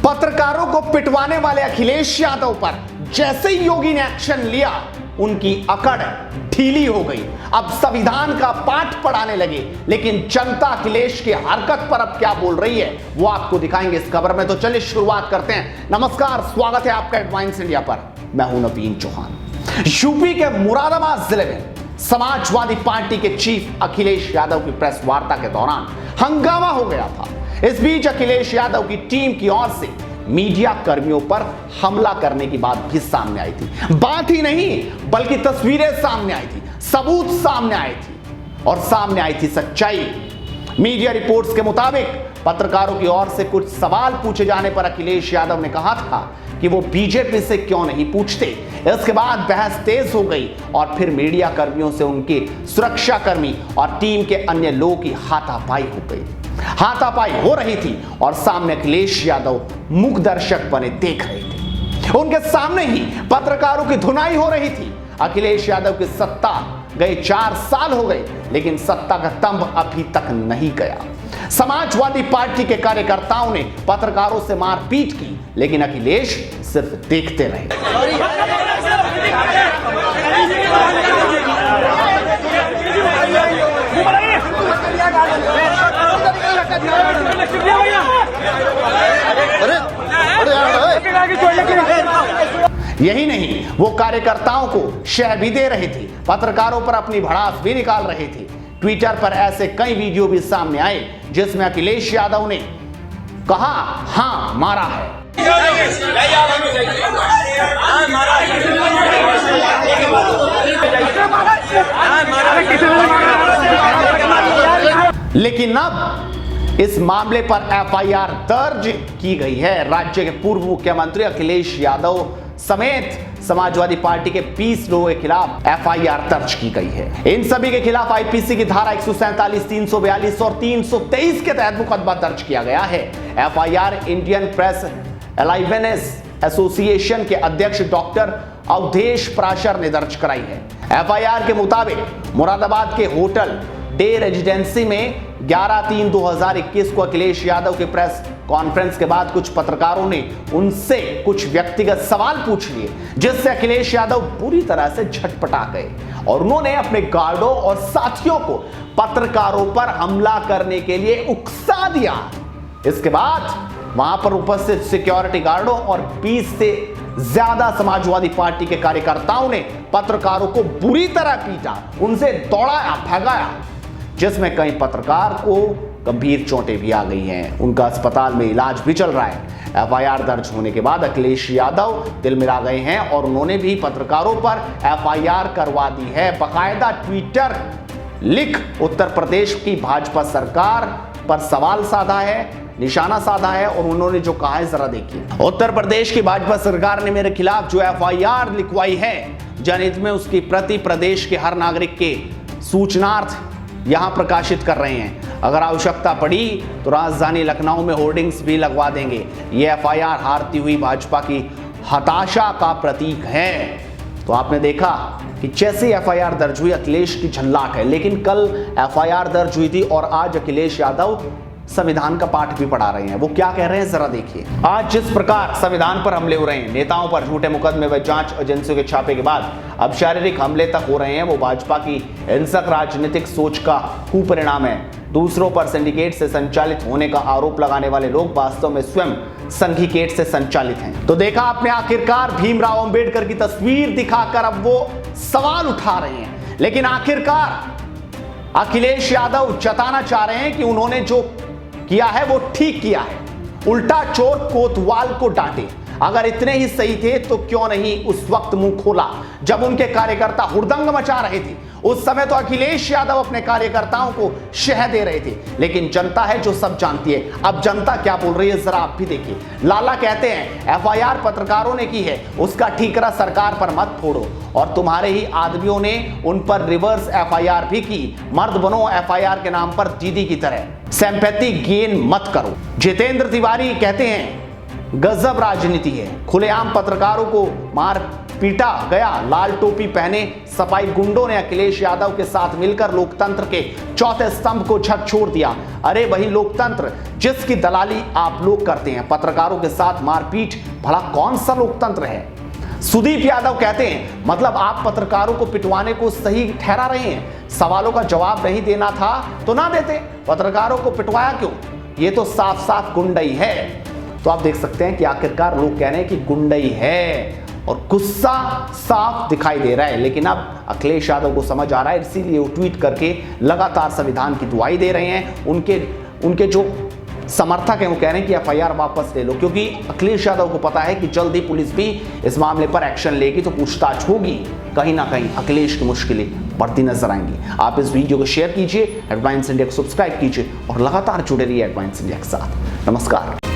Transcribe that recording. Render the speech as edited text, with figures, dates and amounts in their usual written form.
पत्रकारों को पिटवाने वाले अखिलेश यादव पर जैसे ही योगी ने एक्शन लिया, उनकी अकड़ ढीली हो गई। अब संविधान का पाठ पढ़ाने लगे। लेकिन जनता अखिलेश की हरकत पर अब क्या बोल रही है वो आपको दिखाएंगे इस खबर में। तो चलिए शुरुआत करते हैं। नमस्कार, स्वागत है आपका एडवांस इंडिया पर। मैं हूं नवीन चौहान। यूपी के मुरादाबाद जिले में समाजवादी पार्टी के चीफ अखिलेश यादव की प्रेस वार्ता के दौरान हंगामा हो गया था। इस बीच अखिलेश यादव की टीम की ओर से मीडिया कर्मियों पर हमला करने की बात भी सामने आई थी। बात ही नहीं बल्कि तस्वीरें सामने आई थी, सबूत सामने आए थे और सामने आई थी सच्चाई। मीडिया रिपोर्ट्स के मुताबिक पत्रकारों की ओर से कुछ सवाल पूछे जाने पर अखिलेश यादव ने कहा था कि वो बीजेपी से क्यों नहीं पूछते। इसके बाद बहस तेज हो गई और फिर मीडिया कर्मियों से उनके सुरक्षाकर्मी और टीम के अन्य लोगों की हाथापाई हो गई। हाथापाई हो रही थी और सामने अखिलेश यादव मूक दर्शक बने देख रहे थे। उनके सामने ही पत्रकारों की धुनाई हो रही थी। अखिलेश यादव की सत्ता गए 4 साल हो गए, लेकिन सत्ता का तंब अभी तक नहीं गया। समाजवादी पार्टी के कार्यकर्ताओं ने पत्रकारों से मारपीट की, लेकिन अखिलेश सिर्फ देखते रहे। यही नहीं, वो कार्यकर्ताओं को शह भी दे रहे थे, पत्रकारों पर अपनी भड़ास भी निकाल रहे थे। ट्विटर पर ऐसे कई वीडियो भी सामने आए जिसमें अखिलेश यादव ने कहा, हां मारा है। लेकिन अब इस मामले पर एफआईआर दर्ज की गई है। राज्य के पूर्व मुख्यमंत्री अखिलेश यादव समेत समाजवादी पार्टी के 20 लोगों के खिलाफ एफआईआर दर्ज की गई है। इन सभी के खिलाफ आईपीसी की धारा 147, 342 और 323 के तहत मुकदमा दर्ज किया गया है। एफआईआर इंडियन प्रेस अलाइवेंस एसोसिएशन के अध्यक्ष डॉक्टर अवधेश प्राशर ने दर्ज कराई है। एफआईआर के मुताबिक मुरादाबाद के होटल डे रेजिडेंसी में 11/3/2021 को अखिलेश यादव के प्रेस कॉन्फ्रेंस के बाद कुछ पत्रकारों ने उनसे कुछ व्यक्तिगत सवाल पूछ लिए, जिससे अखिलेश यादव पूरी तरह से झटपटा गए और उन्होंने अपने गार्डों और साथियों को पत्रकारों पर हमला करने के लिए उकसा दिया। इसके बाद वहां पर उपस्थित सिक्योरिटी गार्डों और 20 से ज्यादा समाजवादी पार्टी के कार्यकर्ताओं ने पत्रकारों को बुरी तरह पीटा, उनसे दौड़ाया, भगाया, जिसमें कई पत्रकार को गंभीर चोटें भी आ गई हैं। उनका अस्पताल में इलाज भी चल रहा है। एफआईआर दर्ज होने के बाद अखिलेश यादव तिलमिला गए हैं और उन्होंने भी पत्रकारों पर एफआईआर करवा दी है। बाकायदा ट्विटर लिख उत्तर प्रदेश की भाजपा सरकार पर सवाल साधा है, निशाना साधा है और उन्होंने जो कहा है जरा देखिए। उत्तर प्रदेश की भाजपा सरकार ने मेरे खिलाफ जो एफआईआर लिखवाई है, जनहित में उसकी प्रति प्रदेश के हर नागरिक के सूचनार्थ यहां प्रकाशित कर रहे हैं। अगर आवश्यकता पड़ी तो राजधानी लखनऊ में होर्डिंग्स भी लगवा देंगे। यह एफआईआर हारती हुई भाजपा की हताशा का प्रतीक है। तो आपने देखा कि जैसे एफआईआर दर्ज हुई, अखिलेश की झल्लाट है। लेकिन कल एफआईआर दर्ज हुई थी और आज अखिलेश यादव संविधान का पाठ भी पढ़ा रहे हैं। वो क्या कह रहे हैं जरा देखिए। आज जिस प्रकार संविधान पर हमले हो रहे हैं, नेताओं पर झूठे मुकदमे व जांच एजेंसियों के छापे के बाद अब शारीरिक हमले तक हो रहे हैं, वो भाजपा की हिंसक राजनीतिक सोच का कुपरिणाम है। दूसरों पर सिंडिकेट से संचालित होने का आरोप लगाने वाले लोग वास्तव में स्वयं संघिकेट से संचालित हैं। तो देखा आपने, आखिरकार भीमराव अंबेडकर की तस्वीर दिखाकर अब वो सवाल उठा रहे हैं। लेकिन आखिरकार अखिलेश यादव जताना चाह रहे हैं कि उन्होंने जो किया है वो ठीक किया है। उल्टा चोर कोतवाल को डांटे। अगर इतने ही सही थे तो क्यों नहीं उस वक्त मुंह खोला जब उनके कार्यकर्ता हुड़दंग मचा रहे थे। उस समय तो अखिलेश यादव अपने कार्यकर्ताओं को शह दे रहे थे। लेकिन जनता है जो सब जानती है। अब जनता क्या बोल रही है जरा आप भी देखिए। लाला कहते हैं एफआईआर पत्रकारों ने की है, उसका ठीकरा सरकार पर मत फोड़ो। और तुम्हारे ही आदमियों ने उन पर रिवर्स एफआईआर भी की। मर्द बनो एफआईआर के नाम पर दीदी की तरह। सिंपैथी गेन मत करो। जितेंद्र तिवारी कहते हैं गजब राजनीति है, खुलेआम पत्रकारों को मार पीटा गया। लाल टोपी पहने सफाई गुंडों ने अखिलेश यादव के साथ मिलकर लोकतंत्र के चौथे स्तंभ को झकझोर दिया। अरे वही लोकतंत्र जिसकी दलाली आप लोग करते हैं। पत्रकारों के साथ मारपीट, भला कौन सा लोकतंत्र है? सुदीप यादव कहते हैं, मतलब आप पत्रकारों को पिटवाने को सही ठहरा रहे हैं। सवालों का जवाब नहीं देना था तो ना देते, पत्रकारों को पिटवाया क्यों? ये तो साफ साफ गुंडई है। तो आप देख सकते हैं कि आखिरकार लोग कह रहे हैं कि गुंडई है और गुस्सा साफ दिखाई दे रहा है। लेकिन अब अखिलेश यादव को समझ आ रहा है, इसीलिए वो ट्वीट करके लगातार संविधान की दुहाई दे रहे हैं। उनके जो समर्थक हैं वो कह रहे हैं कि एफआईआर वापस ले लो, क्योंकि अखिलेश यादव को पता है कि जल्द ही पुलिस भी इस मामले पर एक्शन लेगी तो पूछताछ होगी। कहीं ना कहीं अखिलेश की मुश्किलें बढ़ती नजर आएंगी। आप इस वीडियो को शेयर कीजिए, एडवांस इंडिया को सब्सक्राइब कीजिए और लगातार जुड़े रहिए एडवांस इंडिया के साथ। नमस्कार।